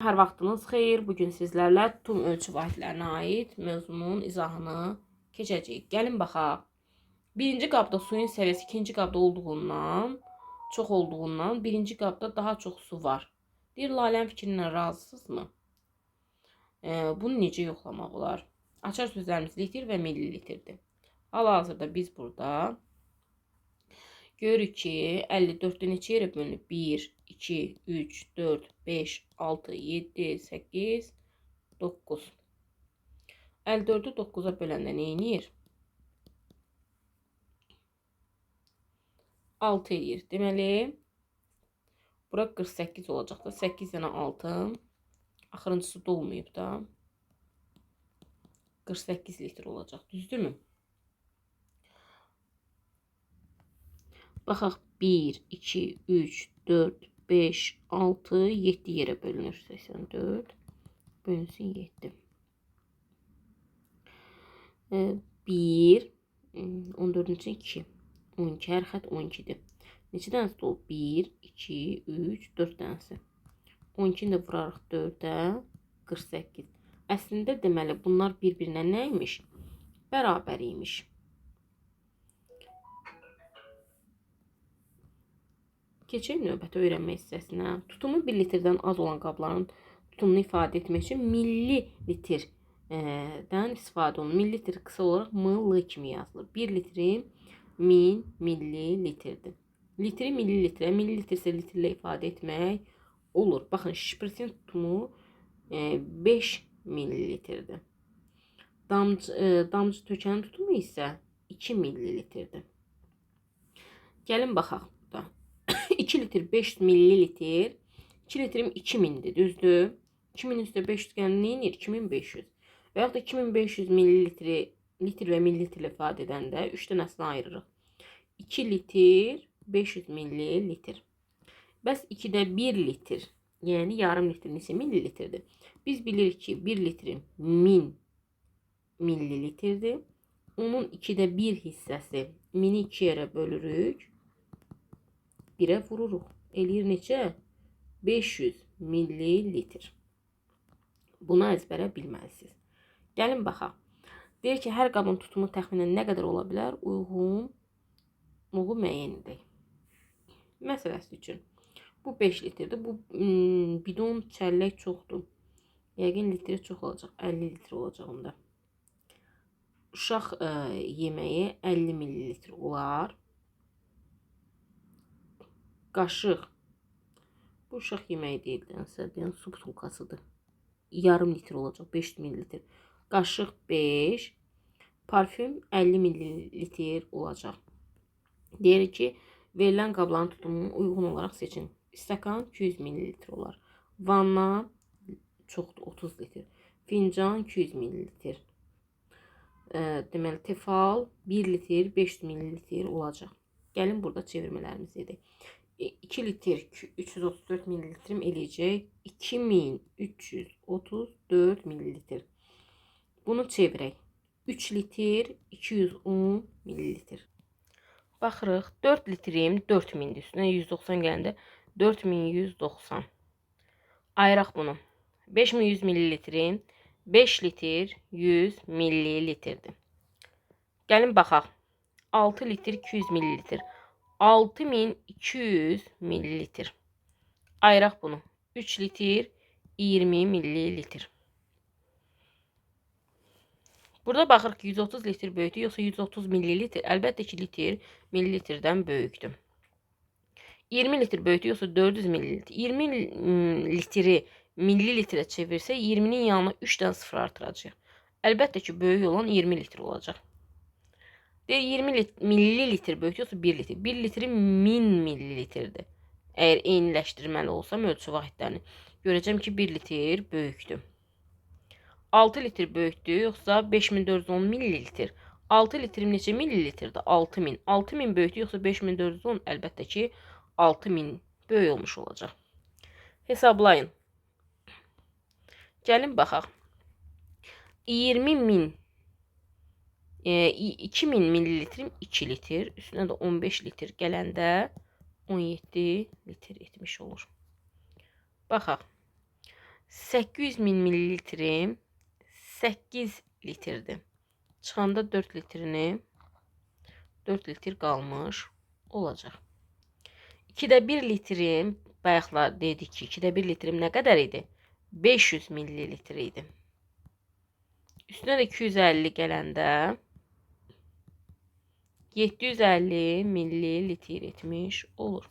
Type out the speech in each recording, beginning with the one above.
Hər vaxtınız xeyir. Bugün sizlərlə tutum ölçü vahidlərinə aid mövzunun izahını keçəcəyik. Gəlin baxaq. Birinci qabda suyun səviyyəsi ikinci qabda çox olduğundan birinci qabda daha çox su var. Deyir, Lalənin fikrindən razısınızmı? Bunu necə yoxlamaq olar? Açar sözlərimiz litr və millilitrdir. Hal-hazırda biz burada görürük ki, 54-də neçə yerə bölünüb? 1, 2, 3, 4, 5, 6, 7, 8, 9. 54-ü 9-a böləndə nə edir? 6 edir. Deməli, bura 48 olacaq da. 8 dənə 6. Axırıncısı dolmayıb da. 48 litr olacaq. Düzdürmü? Baxaq, 1, 2, 3, 4, 5, 6, 7 yerə bölünür. 84 bölünsün 7. 1, 14-ün üçün 2. 12, hər xət 12-dir. Neçə dənəsi olub? 1, 2, 3, 4 dənəsi. 12-ni də vurarıq 4-ə, 48. Əslində deməli, bunlar bir-birinə nə imiş? Bərabər imiş. Keçək növbəti öyrənmə hissəsinə. Tutumu 1 litrdən az olan qabların tutumunu ifadə etmək üçün millilitrdən istifadə olunur. Millilitr qısa olaraq ml kimi yazılır. 1 litri 1000 millilitrdir. Litri millilitrə, millilitr isə litrlə ifadə etmək olur. Baxın, şprisin tutumu 5 millilitrdir. Damcı tökənin tutumu isə 2 millilitrdir. Gəlin baxaq burada. 2 litr 500 millilitr. 2 litrim 2000'dir, düzdür? 2000 üstə 500 gəlin nə edir? 2500. Və yaxud da 2500 millilitri litr və millilitrlə ifadə edəndə 3 dənəsini ayırırıq. 2 litr 500 millilitr. Bəs 2-də 1 litr, yəni yarım litr neçə millilitrdir? Biz bilirik ki, 1 litrin 1000 millilitrdir. Onun 2-də 1 hissəsi 1000'i 2 yerə bölürük. 1'ə vururuq. Eləyir neçə? 500 millilitr. Bunu əzbərə bilməlisiniz. Gəlin baxaq. Deyir ki, hər qabın tutumu təxminən nə qədər ola bilər? Uyğunluğu müəyyən edək. Məsələsi üçün. Bu 5 litrdir. Bu bidon çəllək çoxdur. Yəqin litri çox olacaq. 50 litr olacaq onda. Uşaq yeməyi 50 millilitr olar. Qaşıq. Bu uşaq yeməyi deyil. Su butulkasıdır. Yarım litr olacaq. 500 millilitr. Qaşıq 5. Parfüm 50 millilitr olacaq. Deyir ki, verilən qabların tutumunu uyğun olaraq seçin. İstəkan 200 millilitr olar. Vanna çoxdur, 30 litr. Fincan 200 millilitr. Deməli, tefal 1 litr 500 millilitr olacaq. Gəlin burada çevirmələrimizi edək. 2 litr 334 millilitrim eləyəcək 2334 millilitr. Bunu çevirək. 3 litr 210 millilitr. Baxırıq, 4 litrim 4000'dir. Üstünə 190 gələndə 4190. Ayıraq bunu. 5100 millilitrin 5 litr 100 millilitrdir. Gəlin baxaq. 6 litr 200 millilitr. 6200 millilitr. Ayıraq bunu. 3 litr 20 millilitr. Burada baxırıq ki, 130 litr böyükdür, yoxsa 130 millilitr? Əlbəttə ki, litr millilitrdən böyükdür. 20 litr böyükdür, yoxsa 400 millilitr? 20 litri millilitrə çevirsə, 20'nin yanına 3 dənə sıfır artıracaq. Əlbəttə ki, böyük olan 20 litr olacaq. Deyir, 20 millilitr böyükdür, yoxsa 1 litr? 1 litri 1000 millilitrdir. Əgər eyniləşdirməli olsam ölçü vahidlərini, görəcəm ki, 1 litr böyükdür. 6 litr böyükdür, yoxsa 5410 millilitr? 6 litrim neçə millilitrdir? 6000. 6000 böyükdür, yoxsa 5410? Əlbəttə ki, 6000 böyük olmuş olacaq. Hesablayın. Gəlin baxaq. 2000 millilitrim 2 litr. Üstünə də 15 litr gələndə 17 litr etmiş olur. Baxaq. 800 min millilitrim 8 litrdir. Çıxanda 4 litrini 4 litr qalmış olacaq. 2'də 1 litrim, bayaqlar dedik ki, 2'də 1 litrim nə qədər idi? 500 millilitr idi. Üstünə də 250 gələndə 750 millilitr etmiş olur.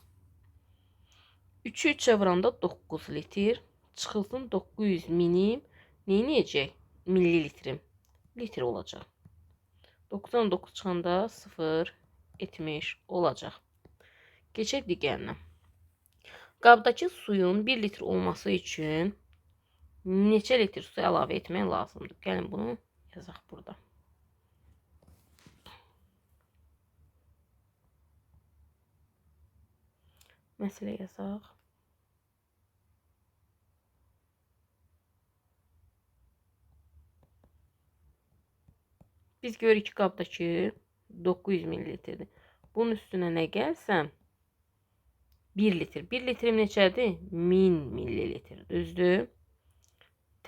3'ü 3'ə vuranda 9 litr. Çıxılsın 900 minim neyəcək? Millilitrim. Litr olacaq. 9'dan 9 çıxanda 0 etmiş olacaq. Keçək digərinə. Qabdakı suyun 1 litr olması üçün neçə litr su əlavə etmək lazımdır? Gəlin bunu yazaq burada. Məsələ yazaq. Biz görürük ki, qabdakı 900 millilitrdir. Bunun üstünə nə gəlsəm 1 litr. 1 litrim neçədir? 1000 millilitr. Düzdür?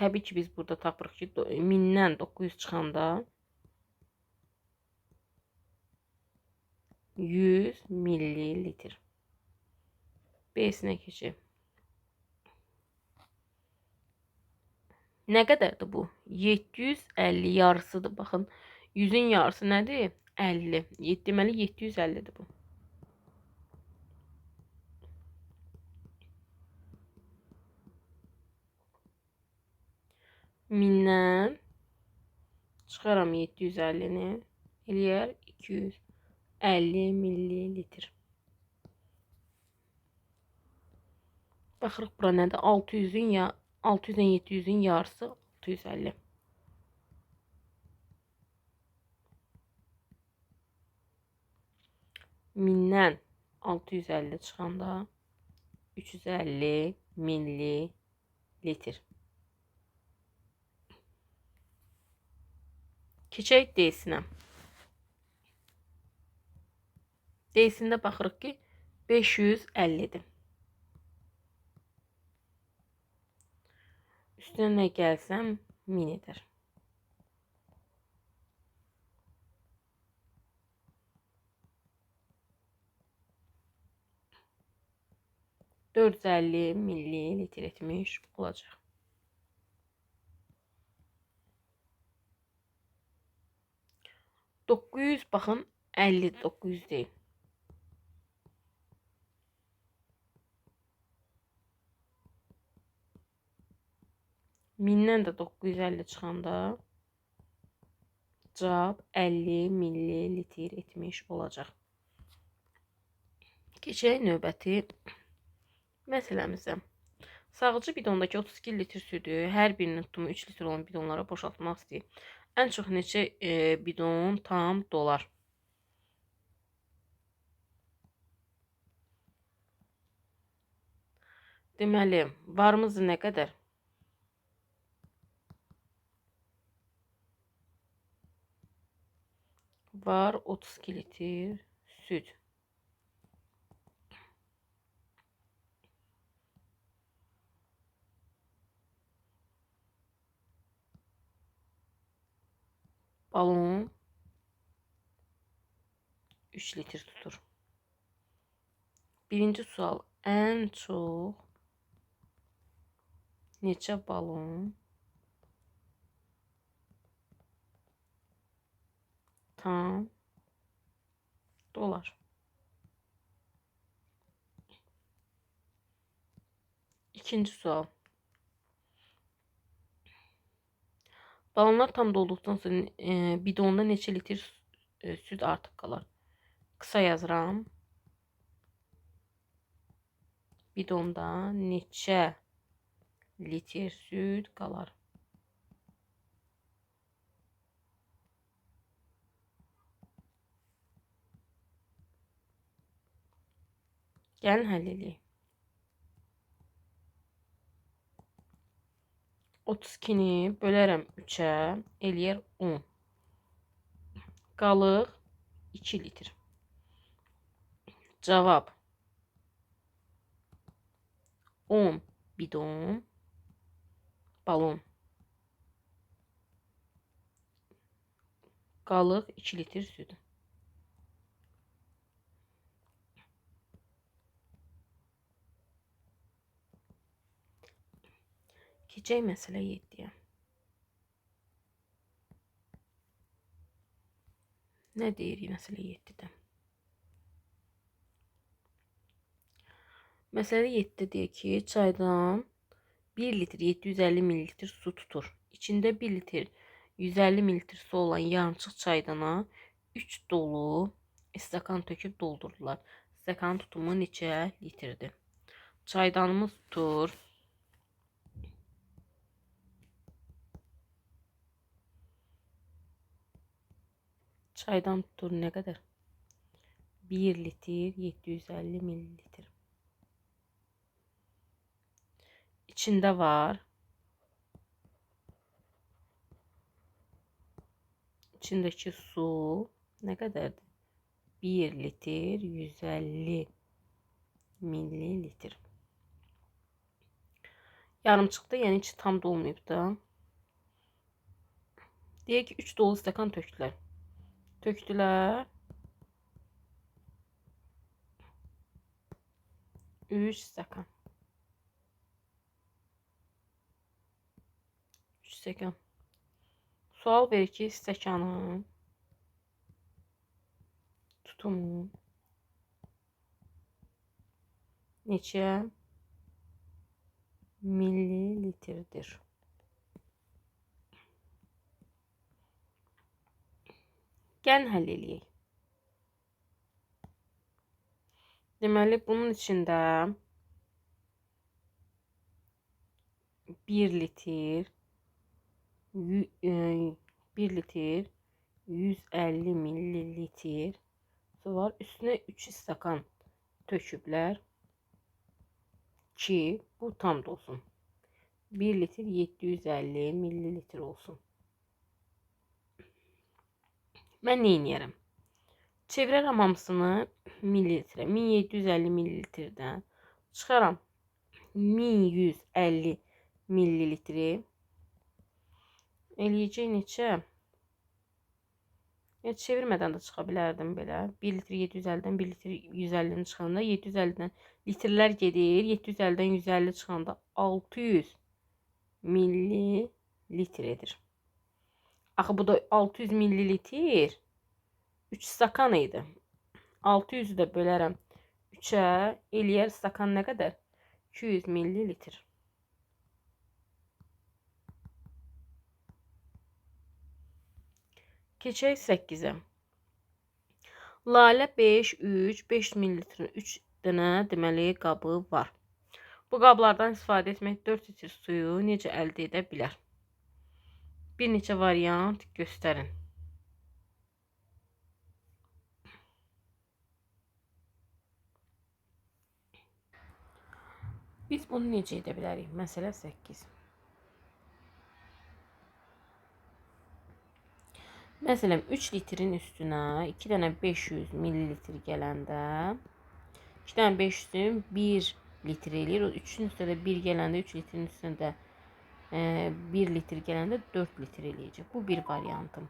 Təbii ki, biz burada tapırıq ki, 1000'dən 900 çıxanda 100 millilitr. B'sinə keçək. Nə qədərdir bu? 750 yarısıdır. Baxın, 100'ün yarısı nədir? 50. Deməli 750'dir bu. Mindən çıxaram 750'ni. Eləyər 250 millilitr. Baxırıq bura nədir? 600'ün ya 600'dən 700'ün yarısı 650. Mindən 650 çıxanda 350 millilitr. Keçək D'sinə. D'sində baxırıq ki 550'dir. Üstünə nə gəlsəm 1000 edər. $450 millilitr etmiş olacaq. Baxın 50 900 deyil. Mindən də 950 çıxanda cavab 50 millilitr etmiş olacaq. Keçək növbəti məsələmizə. Sağcı bidondakı 32 litr südü hər birinin tutumu 3 litr olan bidonlara boşaltmaq istəyir. Ən çox neçə bidon tam dolar? Deməli, varımız nə qədər? Var 32 litr süd. Balon 3 litr tutur. Birinci sual, ən çox neçə balon tam dolar? İkinci sual. Balonlar tam dolduqdan sonra bidonda neçə litr süd artıq qalar? Qısa yazıram. Bidonda neçə litr süd qalar? Gəlin həll edək. 32'ni bölərəm 3'ə, eləyər 10. Qalıq 2 litr. Cavab 10 bidon balon. Qalıq 2 litr süd. Keçək məsələ 7-yə. Nə deyirik məsələ 7-də? Məsələ 7-də deyir ki, çaydan 1 litr 750 ml su tutur. İçində 1 litr 150 ml su olan yarımçıq çaydana 3 dolu stakan töküb doldurdular. Stakanın tutumu neçə litrdir? Çaydanımız tutur. Çaydan tutur nə qədər? 1 litr 750 ml. İçində var. İçindəki su nə qədərdir? 1 litr 150 ml. Yarımçıqda, yəni ki tam dolmayıb da. Deyək ki 3 dolu stakan tökdülər. Tökdülər. 3 stakan. 3 stakan. Sual verir ki, stəkanın tutumu neçə millilitrdir? Gəlin həll eləyək. Deməli, bunun içində 1 litr 150 millilitr su var. Üstünə 3 stakan töküblər ki, bu tam dolsun. 1 litr 750 millilitr olsun. Mən nə edərəm? Çevirərəm hamısını millilitrə. 1750 millilitrdən çıxaram 1150 millilitri. Eləyəcək neçə? Çevirmədən də çıxa bilərdim belə. 1 litr 750-dən 1 litr 150-ni çıxanda 750-dən litrlər gedir. 750-dən 150 çıxanda 600 millilitr edir. Axı bu da 600 millilitr 3 stakan idi. 600-ü də bölərəm 3-ə, eləyər stakan nə qədər? 200 millilitr. Keçək 8-ə. Lalə 5 millilitrin 3 dənə deməli qabı var. Bu qablardan istifadə etmək 4 litr suyu necə əldə edə bilər? Bir neçə variant göstərin. Biz bunu necə edə bilərik? Məsələ 8. Məsələn, 3 litrin üstünə 2 dənə 500 millilitr gələndə 2 dənə 500-ün 1 litr eləyir. 3-ün üstünə də 1 gələndə 3 litrin üstünə də 1 litr gələndə 4 litr eləyəcək. Bu bir variantım.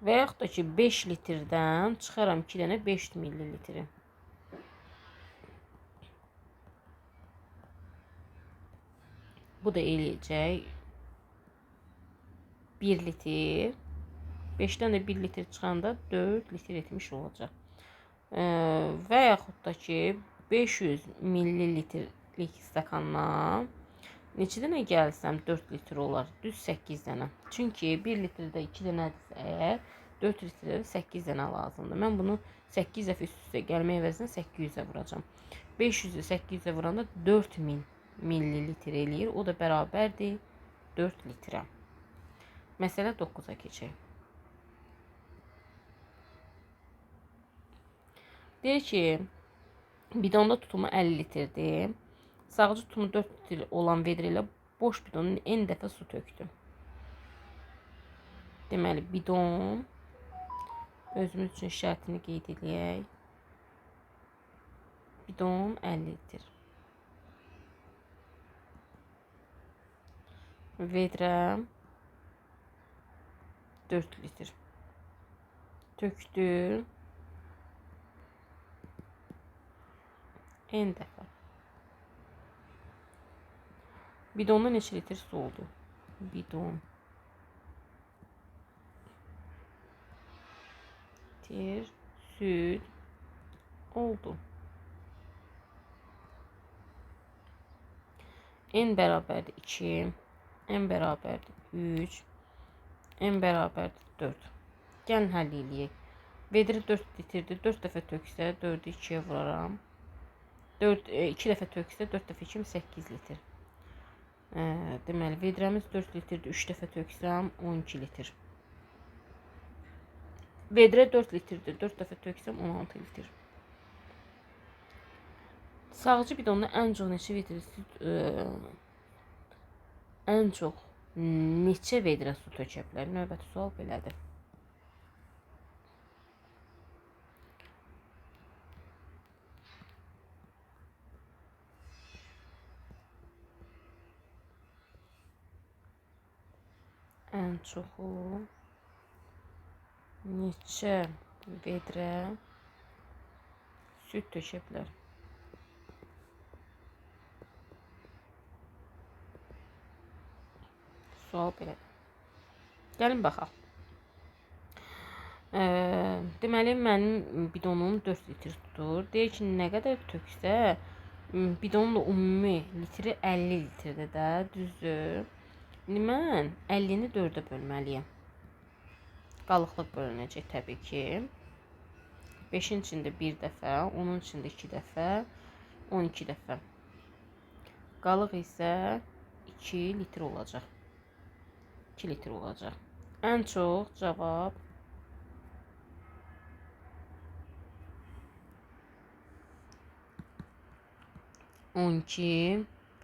Və yaxud da ki 5 litrdən çıxaram 2 dənə 500 millilitri. Bu da eləyəcək 1 litr. 5-dən də 1 litr çıxanda 4 litr etmiş olacaq. Və yaxud da ki 500 millilitrlik stakandan neçə dənə gəlsəm 4 litr olar? Düz 8 dənə. Çünki 1 litrdə 2 dənədirsə, 4 litrdə 8 dənə lazımdır. Mən bunu 8 dəfə üst-üstə gəlmək əvəzinə 800-ə vuracam. 500-ü 800-ə vuranda 4000 millilitr eləyir. O da bərabərdir 4 litrə. Məsələ 9-a keçək. Deyir ki, bidonda tutumu 50 litrdir. Sağcı tutumu 4 litr olan vedrə ilə boş bidonun n dəfə su tökdü. Deməli, bidon özümüz üçün şərtini qeyd edək. Bidon 50 litr. Vedrə 4 litr. Tökdüm. N dəfə. Bidonda neçə litr su oldu? Bidon. Litr süd oldu. N bərabərdir 2. N bərabərdir 3. N bərabərdir 4. Gəlin həll eləyək. Vedrə 4 litrdir. 4 dəfə töksə 4-ü 2-yə vuraram. 2 dəfə töksə 4 dəfə 2 8 litr. Deməli vedrəmiz 4 litrdir. 3 dəfə töksəm 12 litr. Vedrə 4 litrdir. 4 dəfə töksəm 16 litr. Sağcı bidonda ən çox neçə litr ən çox neçə vedrə su tökə bilər? Növbəti sual belədir. Ən çoxu neçə vedrə süd tökə bilər? Sual belədir. Gəlin baxaq. Deməli mənim bidonum 4 litr tutur. Deyir ki, nə qədər töksə bidonun ümumi litri 50 litrdir də, düzdür? İndi mən 50-ni 4-ə bölməliyəm. Qalıqlıq bölünəcək təbii ki. 5-in içində 1 dəfə, 10-un içində 2 dəfə, 12 dəfə. Qalıq isə 2 litr olacaq. 2 litr olacaq. Ən çox cavab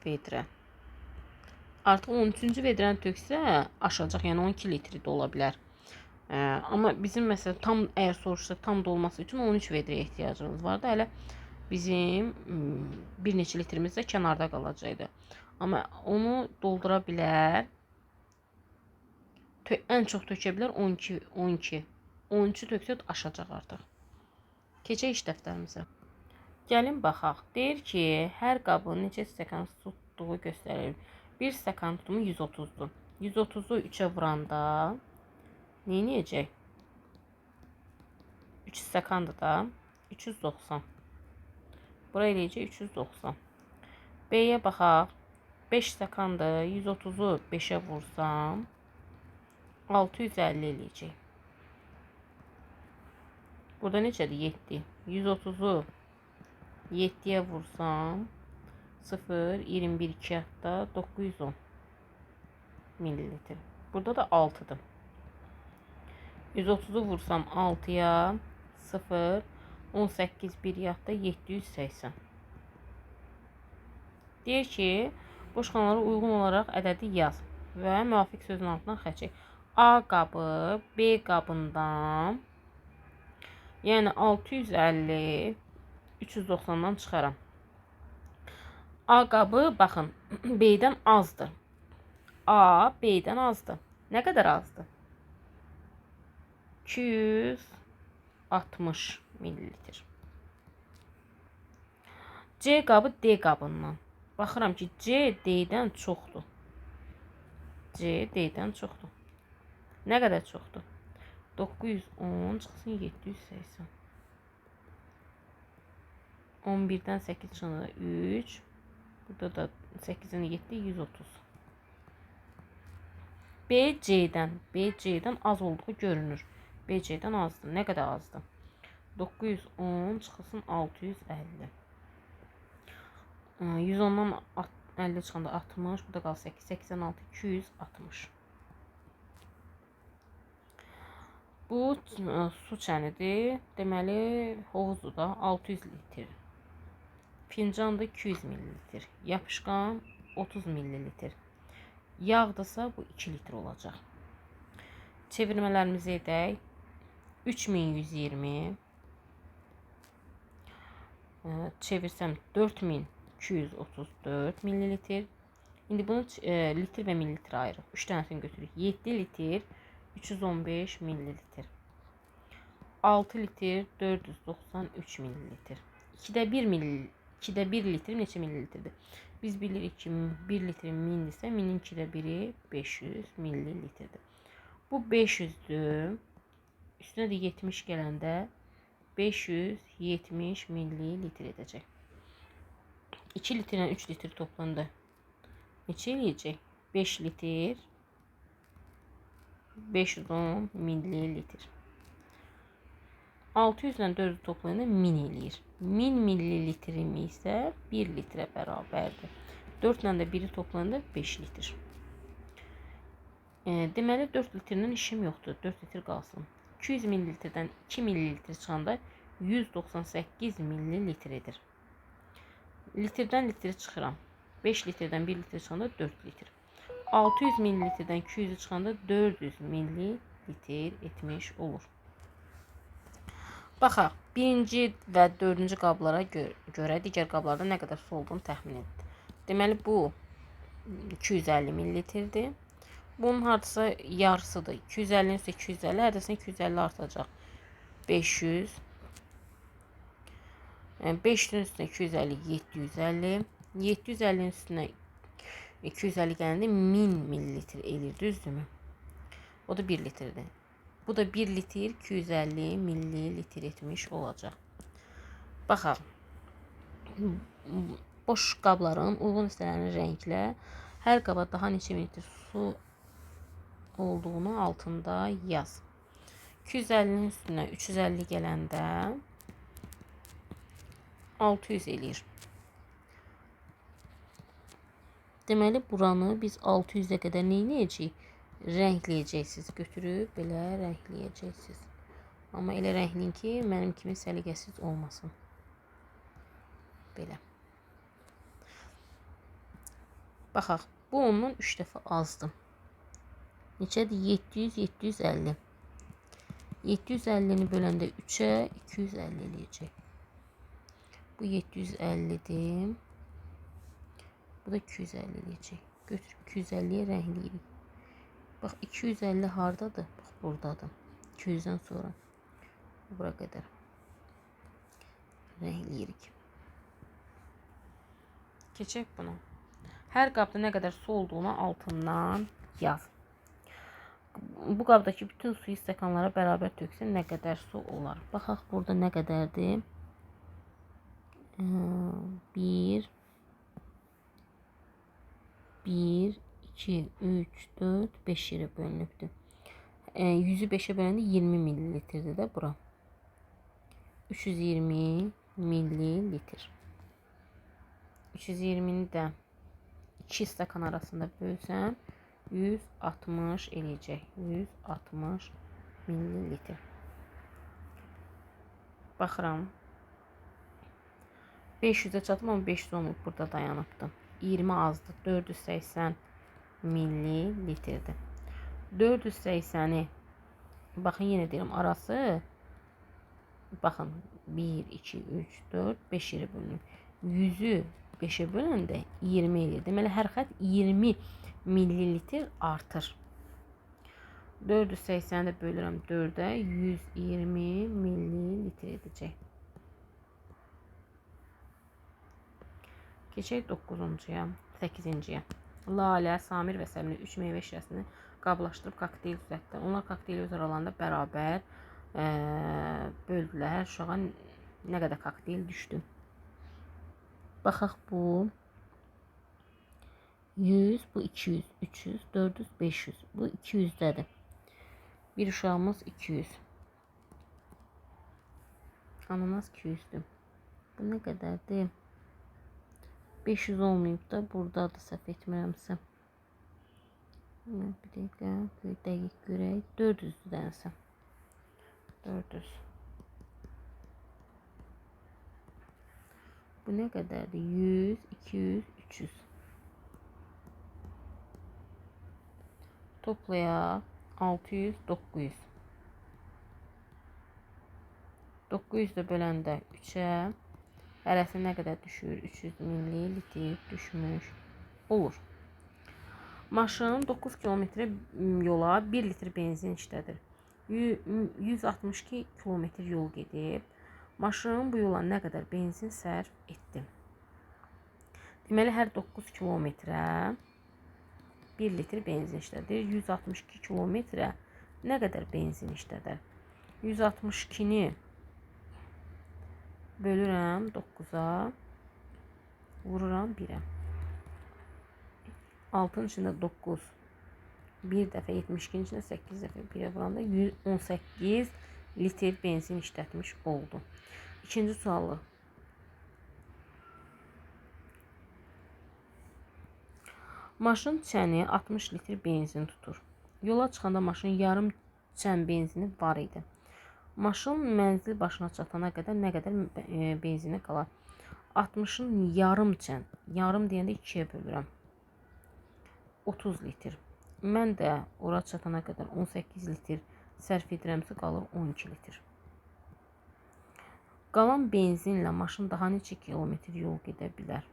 vedrə. Artıq 13-cü vedrəni töksə aşacaq, yəni 12 litri də ola bilər. Amma bizim məsələn tam əgər soruşsa tam dolması üçün 13 vedrəyə ehtiyacımız var da, hələ bizim bir neçə litrimiz də kənarda qalacaqdı. Amma onu doldura bilər. Ən çox tökə bilər 12. 13-ü töksə aşacaq artıq. Keçək iş dəftərimizə. Gəlin baxaq. Deyir ki, hər qabın neçə stəkan su tutduğu göstərir. Bir stəkan tutumu 130-dur. 130-u 3-ə vuranda nə edəcək? 3 stəkandır da. 390. Bura eləyəcək 390. B-yə baxaq. 5 stəkandır. 130-u 5-ə vursam 650 eləyəcək. Burada neçədir? 7. 130-u 7-yə vursam 0, 21, 2 hətta 910 millilitr. Burada da 6-dır. 130-u vursam 6-ya 0, 18, 1 yaxda 780. Deyir ki, boş xanalara uyğun olaraq ədədi yaz və müvafiq sözün altından xətt çək. A qabı B qabından, yəni 650 390-dan çıxaram. A qabı baxın B-dən azdır. A B-dən azdır. Nə qədər azdır? 260 millilitr. C qabı D qabından. Baxıram ki, C D-dən çoxdur. C D-dən çoxdur. Nə qədər çoxdur? 910 çıxsın 780. 11-dən 8 çıxanda 3. Burada da 8-dən 7, 130. B C-dən az olduğu görünür. B C-dən azdır. Nə qədər azdır? 910 çıxsın 650. 110-dan 50 çıxanda 60. Burada qal 8. 86, 260. Bu su çənidir. Deməli, hovuzu da 600 litr. Fincanda 200 millilitr. Yapışqan 30 millilitr. Yağdırsa bu 2 litr olacaq. Çevirmələrimizi edək. 3120 çevirsəm 4234 millilitr. İndi bunu litr və millilitrə ayırıq. 3 dənəsini götürürük. 7 litr 315 millilitr. 6 litr 493 millilitr. 2'də 1 litr neçə millilitrdir? Biz bilirik ki 1 litrin 1000 ise 1000'in 2'də 1'i 500 millilitrdir. Bu 500'dür. Üstünə də 70 gələndə 570 millilitr edəcək. 2 litr ilə 3 litr toplandı. Neçə eləyəcək? 5 litr 510 millilitr. 600 ilə 400 toplayanda 1000 eləyir. 1000 millilitrimi isə 1 litrə bərabərdir. 4 ilə də 1'i toplayanda 5 litr. Deməli 4 litrdən işim yoxdur. 4 litr qalsın. 200 millilitrdən 2 millilitr çıxanda 198 millilitr edir. Litrdən litri çıxıram. 5 litrdən 1 litr çıxanda 4 litr. 600 millilitrdən 200'ü çıxanda 400 millilitr etmiş olur. Baxaq, birinci və dördüncü qablara görə digər qablarda nə qədər su olduğunu təxmin edin. Deməli bu 250 millilitrdir. Bunun hardasa yarısıdır. 250'nin üstə 250, hədəsindən 250 artacaq. 500. 500'ün üstünə 250, 750. 750'nin üstünə 250 gələndə 1000 millilitr eləyir, düzdürmü? O da 1 litrdir. Bu da 1 litr 250 millilitr etmiş olacaq. Baxaq. Boş qabların uyğun hissələrini rənglə. Hər qaba daha neçə mililitr su olduğunu altında yaz. 250'nin üstünə 350 gələndə 600 eləyir. Deməli buranı biz 600'ə qədər neynəyəcəyik? Rəngləyəcəksiniz. Götürüb belə rəngləyəcəksiniz. Amma elə rəngləyin ki, mənim kimi səliqəsiz olmasın. Belə. Baxaq, bu ondan 3 dəfə azdır. Neçədir? 700, 750. 750'ni böləndə 3'ə 250 eləyəcək. Bu 750'dir. Bu da 250 eləyəcək. Götürüb 250'ye rəngləyirik. Bax 250 hardadır? Bax buradadır. 200'dən sonra bura qədər rəngləyirik. Keçək buna. Hər qabda nə qədər su olduğunu altından yaz. Bu qabdakı bütün suyu stəkanlara bərabər töksən nə qədər su olar? Baxaq burada nə qədərdir? 1 2 3 4 5 yerə bölünübdür. 100'ü 5'e böləndə 20 millilitrdir də bura. 320 millilitr. 320'ni də 2 stəkan arasında bölsəm 160 eləyəcək. 160 millilitr. Baxıram. 500'ə çatıb amma 500 olmayıb, burada dayanıbdır. 20 azdır. 480 millilitrdir. 480'i baxın yenə deyirəm arası. Baxın 1 2 3 4 5 yerə bölünür. 100'ü 5'e böləndə 20 eləyir. Deməli hər xətt 20 millilitr artır. 480'i də bölürəm 4'ə 120 millilitr edəcək. Keçək 9'uncuya, 8'inciyə. Lalə, Samir və Səmir 3 meyvə şirəsini qablaşdırıb kokteyl düzəltdi. Onlar kokteyli öz aralarında bərabər böldülər. Uşağa nə qədər kokteyl düşdü? Baxaq bu 100, bu 200, 300, 400, 500. Bu 200'dədir. Bir uşağımız 200. Ananas 200'dür. Bu nə qədərdir? 500 olmayıb da buradadır, səhv etmirəmsə. Bir dəqiqə, bir dəqiq görək. 400'dənsə. 400. Bu nə qədərdir? 100, 200, 300. Toplayaq 600, 900. 900 də böləndə 3'ə hərəsi nə qədər düşür? 300 millilitr düşmüş olur. Maşın 9 kilometre yola 1 litr benzin işlədir. 162 kilometr yol gedib. Maşın bu yola nə qədər benzin sərf etdi? Deməli, hər 9 kilometrə 1 litr benzin işlədir. 162 kilometrə nə qədər benzin işlədir? 162-ni bölürəm 9-a, vururam 1-ə. 6-nın içində 9, bir dəfə 72-nin içində 8 dəfə 1-ə vuranda 118 litr benzin işlətmiş oldu. İkinci sualı. Maşın çəni 60 litr benzin tutur. Yola çıxanda maşın yarım çən benzini var idi. Maşın mənzil başına çatana qədər nə qədər benzini qalar? 60-ın yarım çən. Yarım deyəndə 2-yə bölürəm. 30 litr. Mən də ora çatana qədər 18 litr sərf edirəmsə qalır 12 litr. Qalan benzinlə maşın daha neçə kilometr yol gedə bilər?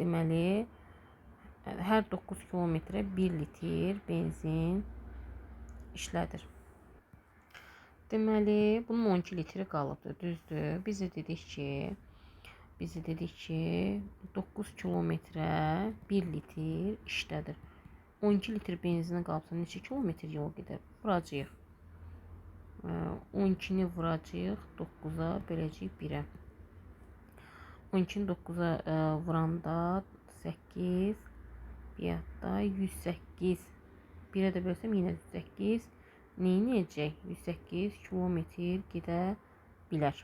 Deməli, hər 9 kilometrə 1 litr benzin işlədir. Deməli, bunun 12 litri qalıbdır, düzdür? Biz də dedik ki, 9 kilometrə 1 litr işlədir. 12 litr benzini qalıbsa neçə kilometr yol gedər? Vuracağıq. 12-ni vuracağıq 9-a, böləcəyik 1-ə. 12-ni 9-a vuranda 8, bir hətta 108. 1-ə də bölsəm yenə 108. Neynəyəcək? 108 kilometr gedə bilər.